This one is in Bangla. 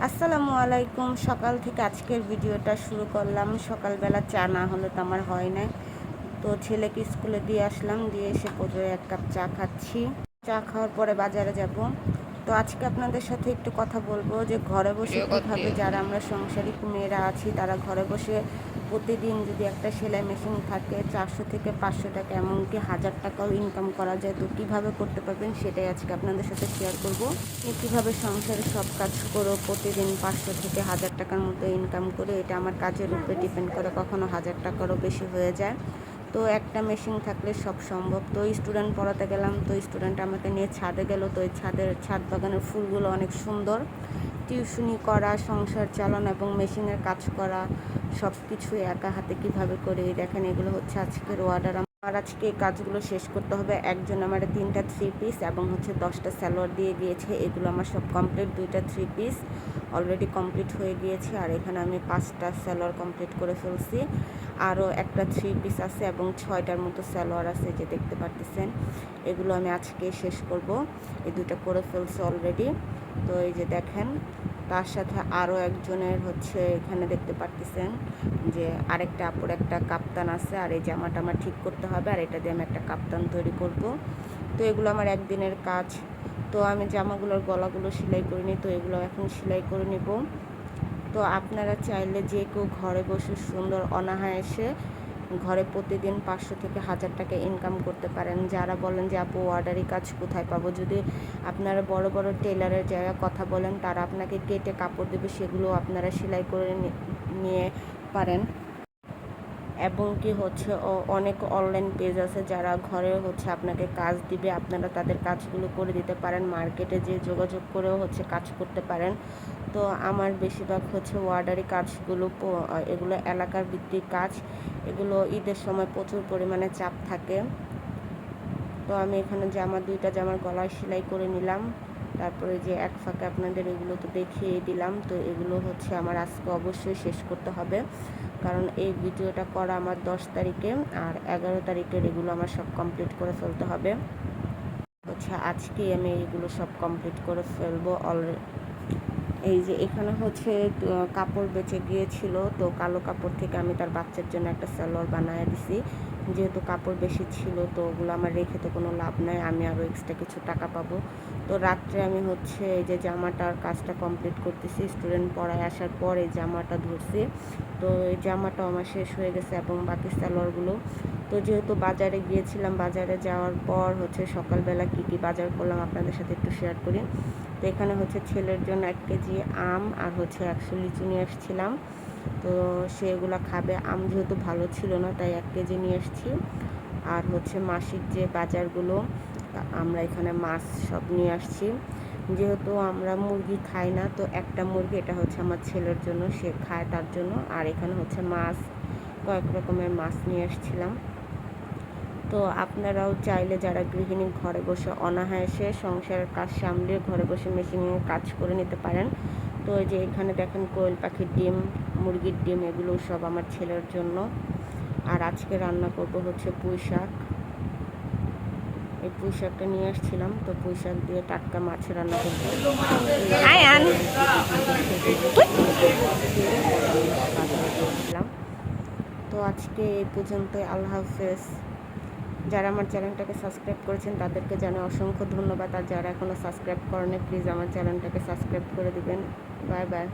আসসালামু আলাইকুম। সকাল থেকে আজকের ভিডিওটা শুরু করলাম। সকালবেলা চা না হলে তো আমার হয় না। তো ছেলেকে স্কুলে দিয়ে আসলাম, দিয়ে এসে পরে 1 কাপ চা খাচ্ছি। চা খাওয়ার পরে বাজারে যাব। তো আজকে আপনাদের সাথে একটু কথা বলবো যে ঘরে বসে কীভাবে যারা আমরা সংসারিক মেয়েরা আছি তারা ঘরে বসে প্রতিদিন যদি একটা সেলাই মেশিন থাকে 400 থেকে 500 টাকা, এমনকি 1000 টাকাও ইনকাম করা যায়। তো কীভাবে করতে পারবেন সেটাই আজকে আপনাদের সাথে শেয়ার করব। কীভাবে সংসারে সব কাজ করো প্রতিদিন 500 থেকে 1000 টাকার মতো ইনকাম করে, এটা আমার কাজের উপরে ডিপেন্ড করে, কখনো 1000 টাকারও বেশি হয়ে যায়। তো একটা মেশিন থাকলে সব সম্ভব। তো স্টুডেন্ট পড়াতে গেলাম, তো স্টুডেন্ট আমাকে নিয়ে ছাদে গেল। তো এই ছাদ বাগানের ফুলগুলো অনেক সুন্দর। টিউশনি করা, সংসার চালানো এবং মেশিনের কাজ করা সব কিছুই একা হাতে কিভাবে করে দেখেন। এগুলো হচ্ছে আজকের অর্ডার। আর আজকে এই কাজগুলো শেষ করতে হবে। একজন আমার 3টা 3 পিস এবং হচ্ছে 10টা সালোয়ার দিয়ে গিয়েছে। এগুলো আমার সব কমপ্লিট। 2টা 3 পিস অলরেডি কমপ্লিট হয়ে গিয়েছে, আর এখানে আমি 5টা সালোয়ার কমপ্লিট করে ফেলছি। আরও একটা 3 পিস আছে এবং 6টার মতো সালোয়ার আছে, যে দেখতে পারতেছেন। এগুলো আমি আজকে শেষ করব। এই 2টা করে ফেলছি অলরেডি। তো এই যে দেখেন, তার সাথে আরও একজনের হচ্ছে এখানে দেখতে পারতেছেন যে আরেকটা আপুর একটা কাপ্তান আছে, আর এই জামাটা আমার ঠিক করতে হবে, আর এটা দিয়ে আমি একটা কাপ্তান তৈরি করব। তো এগুলো আমার একদিনের কাজ। তো আমি জামাগুলোর গলাগুলো সেলাই করে নিই, তো এগুলো এখন সেলাই করে নেব। তো আপনারা চাইলে যে কেউ ঘরে বসে সুন্দর অনায়াসে ঘরে প্রতিদিন 500 থেকে 1000 টাকা ইনকাম করতে পারেন। যারা বলেন যে আপু অর্ডারি কাজ কোথায় পাবো, যদি আপনারা বড় বড় টেলারের জায়গায় কথা বলেন, তারা আপনাকে কেটে কাপড় দেবে, সেগুলো আপনারা সেলাই করে নিয়ে পারেন। এবং কি হচ্ছে অনেক অনলাইন পেজ আছে যারা ঘরে হচ্ছে আপনাকে কাজ দিবে, আপনারা তাদের কাজগুলো করে দিতে পারেন। মার্কেটে যে যোগাযোগ করেও হচ্ছে কাজ করতে পারেন। তো আমার বেশিরভাগ হচ্ছে অর্ডারি কাজগুলো, এগুলো এলাকার ভিত্তিক কাজ। এগুলো ঈদের সময় প্রচুর পরিমাণে চাপ থাকে। তো আমি এখানে 2টা জামার গলায় সেলাই করে নিলাম। তারপরে যে এক ফাঁকে আপনাদের এগুলো তো দেখিয়ে দিলাম। তো এগুলো হচ্ছে আমার আজকে অবশ্যই শেষ করতে হবে, কারণ এই ভিডিওটা করা আমার 10 তারিখে, আর 11 তারিখের এগুলো আমার সব কমপ্লিট করে ফেলতে হবে। হচ্ছে আজকেই আমি এগুলো সব কমপ্লিট করে ফেলবো অলরেডি। এই যে এখানে হচ্ছে কাপড় বেঁচে গিয়েছিল, তো কালো কাপড় থেকে আমি তার বাচ্চার জন্য একটা সালোয়ার বানিয়ে দিছি। যেহেতু কাপড় বেশি ছিল, তো ওগুলো আমার রেখে তো কোনো লাভ নাই, আমি আরও এক্সট্রা কিছু টাকা পাবো। তো রাত্রে আমি হচ্ছে এই যে জামাটার কাজটা কমপ্লিট করতেছি। স্টুডেন্ট পড়ায় আসার পর এই জামাটা ধরছি। তো এই জামাটাও আমার শেষ হয়ে গেছে এবং বাকি সালোয়ারগুলো। তো যেহেতু বাজারে গিয়েছিলাম, বাজারে যাওয়ার পর হচ্ছে সকালবেলা কী কী বাজার করলাম আপনাদের সাথে একটু শেয়ার করি। তো এখানে হচ্ছে ছেলের জন্য 1 কেজি আম আর হচ্ছে 100 লিচু নিয়ে এসেছিলাম। তো সেগুলো খাবে। আম যেহেতু ভালো ছিল না, তাই 1 কেজি নিয়ে এসেছি। আর হচ্ছে মাসিক যে বাজারগুলো, আমরা এখানে মাছ সব নিয়ে আসছি। যেহেতু আমরা মুরগি খাই না, তো একটা মুরগি, এটা হচ্ছে আমার ছেলের জন্য, সে খায় তার জন্য। আর এখানে হচ্ছে মাছ, কয়েক রকমের মাছ নিয়ে এসেছিলাম। তো আপনারাও চাইলে যারা গৃহিণী ঘরে বসে অনায়াসে সংসারের কাজ সামলিয়ে ঘরে বসে মেশিনে কাজ করে নিতে পারেন। তো এই যে এখানে দেখেন কোয়েল পাখির ডিম, মুরগির ডিম, এগুলো সব আমার ছেলের জন্য। আর আজকে রান্না করব হচ্ছে পুঁই শাক। এই পুঁই শাকটা নিয়ে আসছিলাম, তো পুঁই শাক দিয়ে টাটকা মাছ রান্না করবো। তো আজকে এই পর্যন্তই। আল্লাহ হাফেজ। যারা আমার চ্যানেলটাকে সাবস্ক্রাইব করেছেন তাদেরকে জানাই অসংখ্য ধন্যবাদ, আর যারা এখনও সাবস্ক্রাইব করেনি প্লিজ আমার চ্যানেলটাকে সাবস্ক্রাইব করে দিবেন। Bye bye.